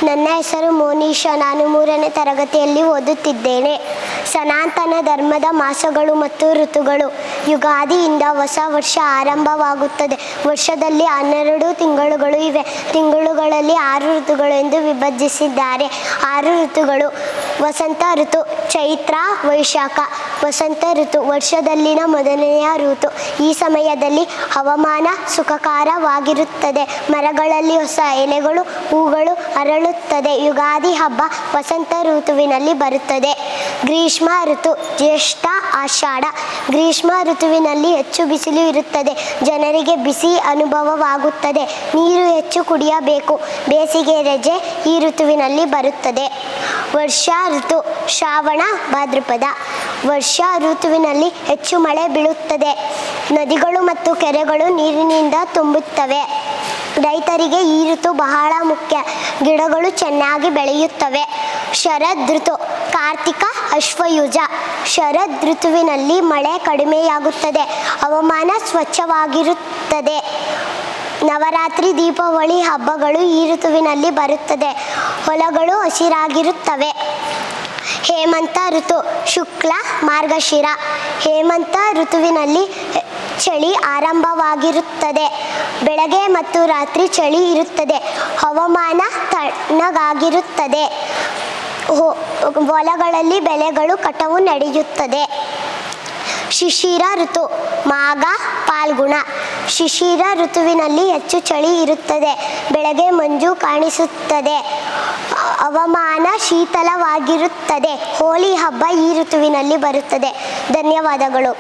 ನನ್ನ ಹೆಸರು ಮೋನಿಶಾ. ನಾನು 3ನೇ ತರಗತಿಯಲ್ಲಿ ಓದುತ್ತಿದ್ದೇನೆ. ಸನಾತನ ಧರ್ಮದ ಮಾಸಗಳು ಮತ್ತು ಋತುಗಳು. ಯುಗಾದಿಯಿಂದ ಹೊಸ ವರ್ಷ ಆರಂಭವಾಗುತ್ತದೆ. ವರ್ಷದಲ್ಲಿ 12 ತಿಂಗಳುಗಳು ಇವೆ. ತಿಂಗಳುಗಳಲ್ಲಿ 6 ಋತುಗಳು ಎಂದು ವಿಭಜಿಸಿದ್ದಾರೆ. 6 ಋತುಗಳು: ವಸಂತ ಋತು, ಚೈತ್ರ, ವೈಶಾಖ. ವಸಂತ ಋತು ವರ್ಷದಲ್ಲಿನ ಮೊದಲನೆಯ ಋತು. ಈ ಸಮಯದಲ್ಲಿ ಹವಾಮಾನ ಸುಖಕರವಾಗಿರುತ್ತದೆ. ಮರಗಳಲ್ಲಿ ಹೊಸ ಎಲೆಗಳು, ಹೂಗಳು ಅರಳುತ್ತದೆ. ಯುಗಾದಿ ಹಬ್ಬ ವಸಂತ ಋತುವಿನಲ್ಲಿ ಬರುತ್ತದೆ. ಗ್ರೀಷ್ಮ ಋತು, ಜ್ಯೇಷ್ಠ, ಆಷಾಢ. ಗ್ರೀಷ್ಮ ಋತುವಿನಲ್ಲಿ ಹೆಚ್ಚು ಬಿಸಿಲು ಇರುತ್ತದೆ. ಜನರಿಗೆ ಬಿಸಿ ಅನುಭವವಾಗುತ್ತದೆ. ನೀರು ಹೆಚ್ಚು ಕುಡಿಯಬೇಕು. ಬೇಸಿಗೆ ರಜೆ ಈ ಋತುವಿನಲ್ಲಿ ಬರುತ್ತದೆ. ವರ್ಷಾ ಋತು, ಶ್ರಾವಣ, ಭಾದ್ರಪದ. ವರ್ಷಾ ಋತುವಿನಲ್ಲಿ ಹೆಚ್ಚು ಮಳೆ ಬೀಳುತ್ತದೆ. ನದಿಗಳು ಮತ್ತು ಕೆರೆಗಳು ನೀರಿನಿಂದ ತುಂಬುತ್ತವೆ. ರೈತರಿಗೆ ಈ ಋತು ಬಹಳ ಮುಖ್ಯ. ಗಿಡಗಳು ಚೆನ್ನಾಗಿ ಬೆಳೆಯುತ್ತವೆ. ಶರದ್ ಋತು, ಕಾರ್ತಿಕ, ಅಶ್ವಯುಜ. ಶರದ್ ಋತುವಿನಲ್ಲಿ ಮಳೆ ಕಡಿಮೆಯಾಗುತ್ತದೆ. ಹವಾಮಾನ ಸ್ವಚ್ಛವಾಗಿರುತ್ತದೆ. ನವರಾತ್ರಿ, ದೀಪಾವಳಿ ಹಬ್ಬಗಳು ಈ ಋತುವಿನಲ್ಲಿ ಬರುತ್ತದೆ. ಹೊಲಗಳು ಹಸಿರಾಗಿರುತ್ತವೆ. ಹೇಮಂತ ಋತು, ಶುಕ್ಲ, ಮಾರ್ಗಶಿರ. ಹೇಮಂತ ಋತುವಿನಲ್ಲಿ ಚಳಿ ಆರಂಭವಾಗಿರುತ್ತದೆ. ಬೆಳಗ್ಗೆ ಮತ್ತು ರಾತ್ರಿ ಚಳಿ ಇರುತ್ತದೆ. ಹವಾಮಾನ ತಣ್ಣಗಾಗಿರುತ್ತದೆ. ಹೊಲಗಳಲ್ಲಿ ಬೆಳೆಗಳು ಕಟಾವು ನಡೆಯುತ್ತದೆ. ಶಿಶಿರ ಋತು, ಮಾಘ, ಫಾಲ್ಗುಣ. ಶಿಶಿರ ಋತುವಿನಲ್ಲಿ ಹೆಚ್ಚು ಚಳಿ ಇರುತ್ತದೆ. ಬೆಳಗ್ಗೆ ಮಂಜು ಕಾಣಿಸುತ್ತದೆ. ಹವಾಮಾನ ಶೀತಲವಾಗಿರುತ್ತದೆ. ಹೋಳಿ ಹಬ್ಬ ಈ ಋತುವಿನಲ್ಲಿ ಬರುತ್ತದೆ. ಧನ್ಯವಾದಗಳು.